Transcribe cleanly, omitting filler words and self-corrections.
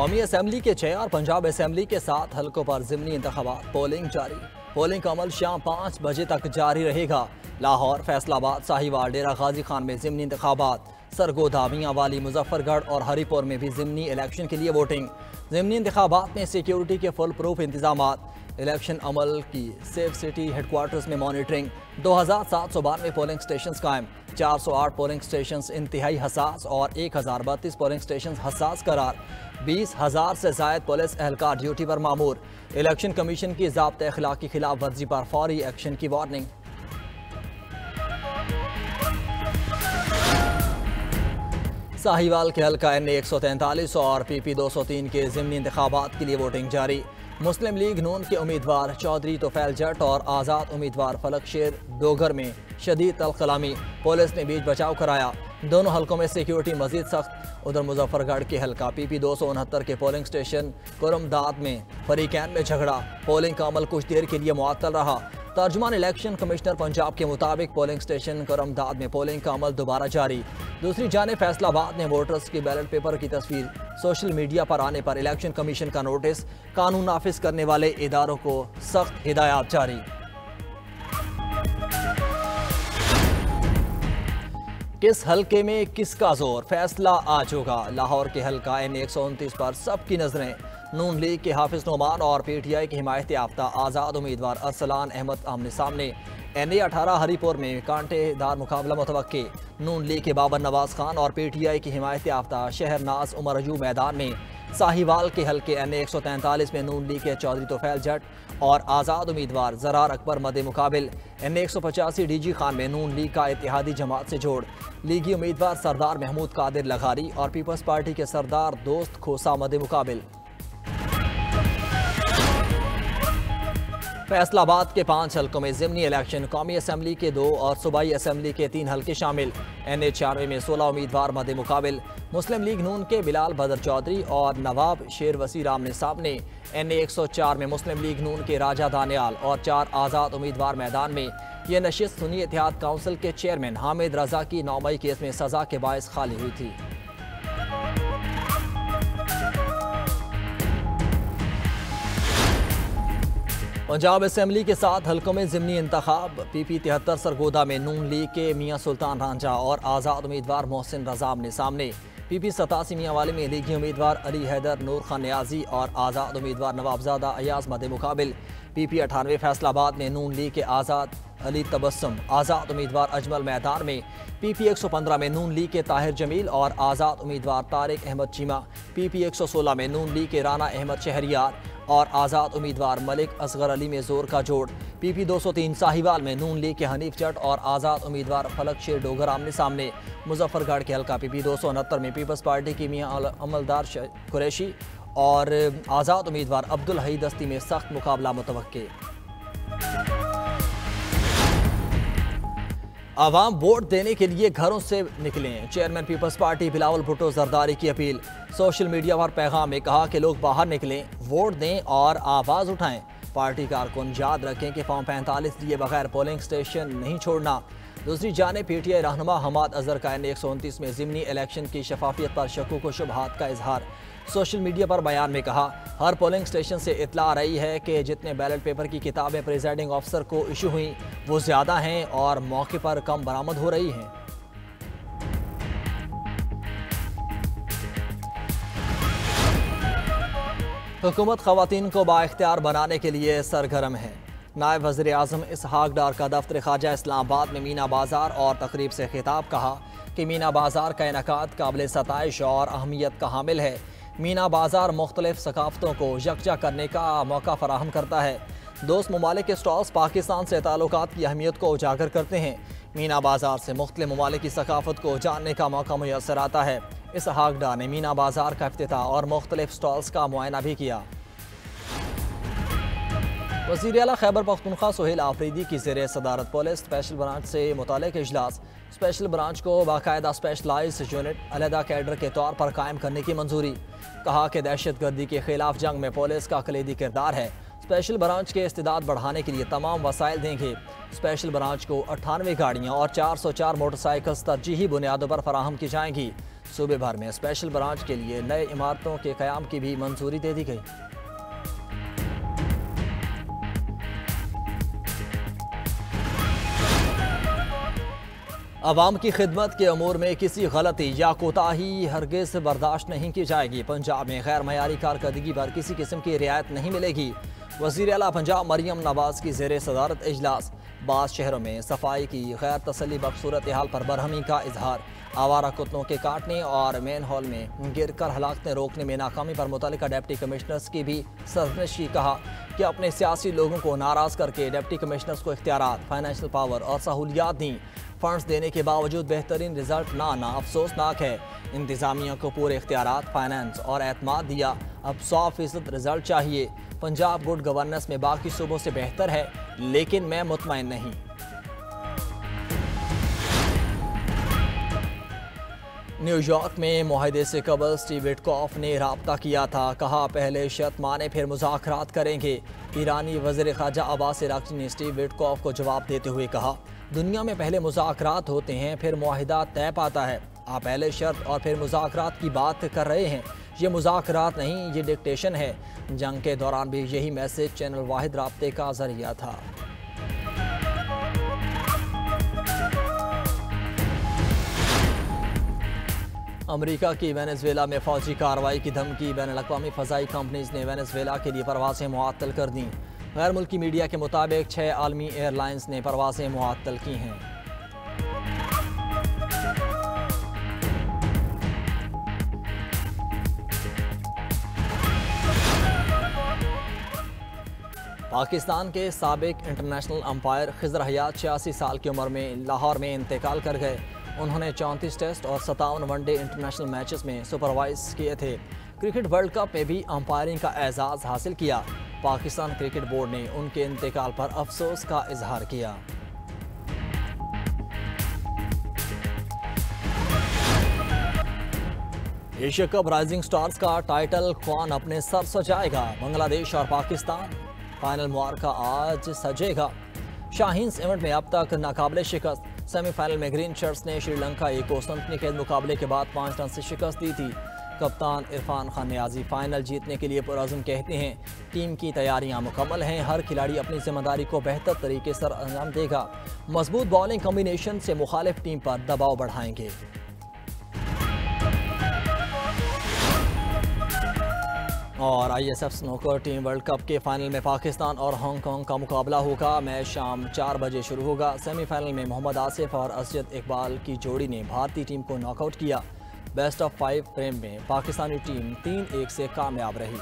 कौमी असम्बली के 6 और पंजाब असम्बली के 7 हलकों पर ज़िमनी इंतखाबात पोलिंग जारी। पोलिंग का अमल शाम 5 बजे तक जारी रहेगा। लाहौर, फैसलाबाद, साहिवाल, डेरा गाजी खान में ज़िमनी इंतखाबात, सरगोधा, मियांवाली, मुजफ्फरगढ़ और हरीपुर में भी ज़िमनी इलेक्शन के लिए वोटिंग। ज़िमनी इंतखाबात में सिक्योरिटी के फुल प्रूफ इंतजामात, इलेक्शन अमल की सेफ सिटी हेडक्वार्टर्स में मॉनिटरिंग, 2792 पोलिंग स्टेशन कायम, 408 पोलिंग स्टेशन इंतहाई हसास और 1032 पोलिंग स्टेशन हसास करार, 20,000 से जायद पुलिस एहलकार ड्यूटी पर मामूर। इलेक्शन कमीशन की ज़ाब्ते अखलाक की खिलाफ वर्जी पर फौरी एक्शन की वार्निंग। साहिवाल के हल्का NA 143 और PP 203 के ज़िमनी इंतखाबात के लिए वोटिंग जारी। मुस्लिम लीग नून के उम्मीदवार चौधरी तोफैल जट और आज़ाद उम्मीदवार फलक शेर डोगर में शदीद तलखलामी, पुलिस ने बीच बचाव कराया। दोनों हलकों में सिक्योरिटी मजीद सख्त। उधर मुजफ्फरगढ़ के हल्का PP 269 के पोलिंग स्टेशन कुरमदाद में फरीकैन में झगड़ा, पोलिंग का अमल कुछ देर के लिए मुअत्तल रहा। तर्जुमान इलेक्शन कमिश्नर पंजाब के मुताबिक पोलिंग स्टेशन कुरमदाद में पोलिंग का अमल दोबारा जारी। दूसरी जानिब फैसलाबाद में वोटर्स की बैलेट पेपर की तस्वीर सोशल मीडिया पर आने पर इलेक्शन कमीशन का नोटिस, कानून नाफिज करने वाले इदारों को सख्त हिदायत जारी। किस हल्के में किसका जोर, फैसला आज होगा। लाहौर के हल्का NA 129 पर सबकी नजरें। नून लीग के हाफिज नोमान और PTI की हिमायत याफ्ता आज़ाद उम्मीदवार अरसलान अहमद आमने सामने। NA 18 हरीपुर में कांटेदार मुकाबला मुतवक्के। नून लीग के बाबर नवाज खान और PTI की हिमायत याफ्ता शहरनाज उमर अजू मैदान में। साहिवाल के हल्के NA 143 में नून लीग के चौधरी तोफैल जट और आज़ाद उम्मीदवार जरार अकबर मदे मुकाबिल। NA 185 DG खान में नून लीग का इत्तेहादी जमात से जोड़। लीगी उम्मीदवार सरदार महमूद कादिर लगारी और पीपल्स पार्टी के सरदार दोस्त खोसा मदे मुकाबिल। फैसलाबाद के 5 हलकों में ज़िमनी इलेक्शन, कौमी असम्बली के 2 और सूबाई असम्बली के 3 हलके शामिल। NA 96 में 16 उम्मीदवार मदे मुकाबिल। मुस्लिम लीग नून के बिलाल बदर चौधरी और नवाब शेर वसीर आमने सामने। NA 104 में मुस्लिम लीग नून के राजा दानियाल और 4 आज़ाद उम्मीदवार मैदान में। यह नशिस्त सुन्नी इत्तेहाद काउंसिल के चेयरमैन हामिद रजा की 9 मई केस में सजा के बायस खाली हुई थी। पंजाब असम्बली के 7 हलकों में ज़िमनी इंतखाब। PP 73 सरगोदा में नून लीग के मियाँ सुल्तान रांझा और आज़ाद उम्मीदवार मोहसिन रजा आमने सामने। PP 87 मियांवाली में लीगी उम्मीदवार अली हैदर नूर खान न्याजी और आज़ाद उम्मीदवार नवाबजादा अयाज मदे मुकाबिल। PP 98 फैसलाबाद में नून लीग के आज़ाद अली तबस्सुम, आज़ाद उम्मीदवार अजमल मैदान में। PP 115 में नून लीग के ताहिर जमील और आज़ाद उम्मीदवार तारिक अहमद चीमा। PP 116 में नून लीग के राना अहमद शहरियार और आज़ाद उम्मीदवार मलिक असगर अली में जोर का जोड़। PP 203 साहिवाल में नून लीग के हनीफ जट और आज़ाद उम्मीदवार फलक शेर डोगर आमने सामने। मुजफ्फरगढ़ के हल्का PP 269 में पीपल्स पार्टी की मियाँ अमलदार कुरैशी और आज़ाद उम्मीदवार अब्दुल हई दस्ती में सख्त मुकाबला मुतवक्के। आवाम वोट देने के लिए घरों से निकलें, चेयरमैन पीपल्स पार्टी बिलावल भुट्टो जरदारी की अपील। सोशल मीडिया पर पैगाम में कहा कि लोग बाहर निकलें, वोट दें और आवाज़ उठाएं। पार्टी कारकुन याद रखें कि फॉर्म 45 दिए बगैर पोलिंग स्टेशन नहीं छोड़ना। दूसरी जानिब PTI रहनुमा हमाद अजहर का NA 129 में ज़िमनी इलेक्शन की शफाफियत पर शकूक व शुबहात का इजहार। सोशल मीडिया पर बयान में कहा, हर पोलिंग स्टेशन से इत्तला आ रही है कि जितने बैलेट पेपर की किताबें प्रिजाइडिंग ऑफिसर को इशू हुई वो ज़्यादा हैं और मौके पर कम बरामद हो रही हैं। हुकूमत ख़वातीन को बाइख्तियार बनाने के लिए सरगर्म है। नायब वज़ीर आज़म इसहाक डार का दफ्तर ख़ाजा इस्लामाबाद में मीना बाज़ार और तकरीब से खिताब कहा कि मीना बाज़ार का इनकाद काबिल सताइश और अहमियत का हामिल है। मीना बाज़ार मुख्तलिफ सकाफ़तों को यकजा करने का मौका फराहम करता है। दोस्त ममालिक के स्टॉल्स पाकिस्तान से ताल्लुकात की अहमियत को उजागर करते हैं। मीना बाज़ार से मुख्तलिफ ममालिक की सकाफ़त को जानने का मौका मुयस्सर आता है। इसहाक डार ने मीना बाज़ार का इफ्तिताह और मुख्तलिफ स्टॉल्स का मुआयना भी किया। वज़ीर आला खैबर पख्तूनख्वा सोहेल आफरीदी की ज़ेरे सदारत पुलिस स्पेशल ब्रांच से मुताल्लिक़ इजलास। स्पेशल ब्रांच को बाकायदा स्पेशलाइज्ड यूनिट अलहदा कैडर के तौर पर कायम करने की मंजूरी। कहा कि दहशत गर्दी के खिलाफ जंग में पुलिस का कलीदी किरदार है। स्पेशल ब्रांच के इस्तेदाद बढ़ाने के लिए तमाम वसाइल देंगे। स्पेशल ब्रांच को 98 गाड़ियाँ और 404 मोटरसाइकिल्स तरजीही बुनियादों पर फराहम की जाएंगी। सूबे भर में स्पेशल ब्रांच के लिए नए इमारतों के क़याम की भी मंजूरी दे दी गई। अवाम की खिदमत के अमूर में किसी गलती या कोताही हरगिज़ बर्दाश्त नहीं की जाएगी। पंजाब में गैर मयारी कारकर्दगी पर किसी किस्म की रियायत नहीं मिलेगी। वज़ीर आला पंजाब मरियम नवाज की ज़ेर सदारत इजलास। बाज़ शहरों में सफाई की गैर तसल्ली बख्श सूरत हाल पर बरहमी का इजहार। आवारा कुत्तों के काटने और मेन हॉल में गिर कर हलाकतें रोकने में नाकामी पर मुतल्लिका डिप्टी कमिश्नर्स की भी सरजनिश की। कहा कि अपने सियासी लोगों को नाराज़ करके डिप्टी कमिश्नर्स को इख्तियारात, फाइनेंशियल पावर और सहूलियात दी। फंड्स देने के बावजूद बेहतरीन रिजल्ट ना आना अफसोसनाक है। इंतज़ामिया को पूरे इख्तियारात, फाइनेंस और एतमाद दिया। अब 100% रिजल्ट चाहिए। पंजाब गुड गवर्नेंस में बाकी सूबों से बेहतर है, लेकिन मैं मुतमईन नहीं। न्यूयॉर्क में मुआहदे से कबल स्टीव विटकॉफ ने राब्ता किया था। कहा पहले शर्त माने फिर मुज़ाकरात करेंगे। ईरानी वज़ीर ख़ारजा अब्बास अराग़ची ने स्टीव विटकॉफ को जवाब देते हुए कहा दुनिया में पहले मुज़ाकरात होते हैं फिर मुआहिदा तय पाता है। आप पहले शर्त और फिर मुज़ाकरात की बात कर रहे हैं। ये मुज़ाकरात नहीं, ये डिक्टेशन है। जंग के दौरान भी यही मैसेज चैनल वाहिद राब्ते का जरिया था। अमेरिका की वेनेजुएला में फौजी कार्रवाई की धमकी। बैनुल-अक़वामी फ़ज़ाई कंपनीज ने वेनेजुएला के लिए परवाज़ें मुअत्तल कर दी। गैर मुल्की मीडिया के मुताबिक 6 आलमी एयरलाइंस ने परवाज़ें मुअत्तल की हैं। पाकिस्तान के साबिक इंटरनेशनल अंपायर खिज़र हयात 86 साल की उम्र में लाहौर में इंतकाल कर गए। उन्होंने 34 टेस्ट और 57 वनडे इंटरनेशनल मैचेस में सुपरवाइज किए थे। क्रिकेट वर्ल्ड कप में भी अंपायरिंग का एजाज़ हासिल किया। पाकिस्तान क्रिकेट बोर्ड ने उनके इंतकाल पर अफसोस का इजहार किया। एशिया कप राइजिंग स्टार्स का टाइटल कौन अपने सर सजाएगा? बांग्लादेश और पाकिस्तान। फाइनल मुआरका आज सजेगा। शाहीन्स इवेंट में अब तक नाकाबिले शिकस्त। सेमीफाइनल में ग्रीन शर्ट्स ने श्रीलंका को सनसनी खेज मुकाबले के बाद 5 रन से शिकस्त दी थी। कप्तान इरफान खान नियाजी फाइनल जीतने के लिए पुरअज़्म कहते हैं। टीम की तैयारियां मुकम्मल हैं। हर खिलाड़ी अपनी जिम्मेदारी को बेहतर तरीके से अंजाम देगा। मजबूत बॉलिंग कॉम्बिनेशन से मुखालिफ टीम पर दबाव बढ़ाएंगे। और ISF snooker team world cup के फाइनल में पाकिस्तान और हांगकांग का मुकाबला होगा। मैच शाम 4 बजे शुरू होगा। सेमीफाइनल में मोहम्मद आसिफ और असद इकबाल की जोड़ी ने भारतीय टीम को नॉकआउट किया। बेस्ट ऑफ 5 फ्रेम में पाकिस्तानी टीम 3-1 से कामयाब रही।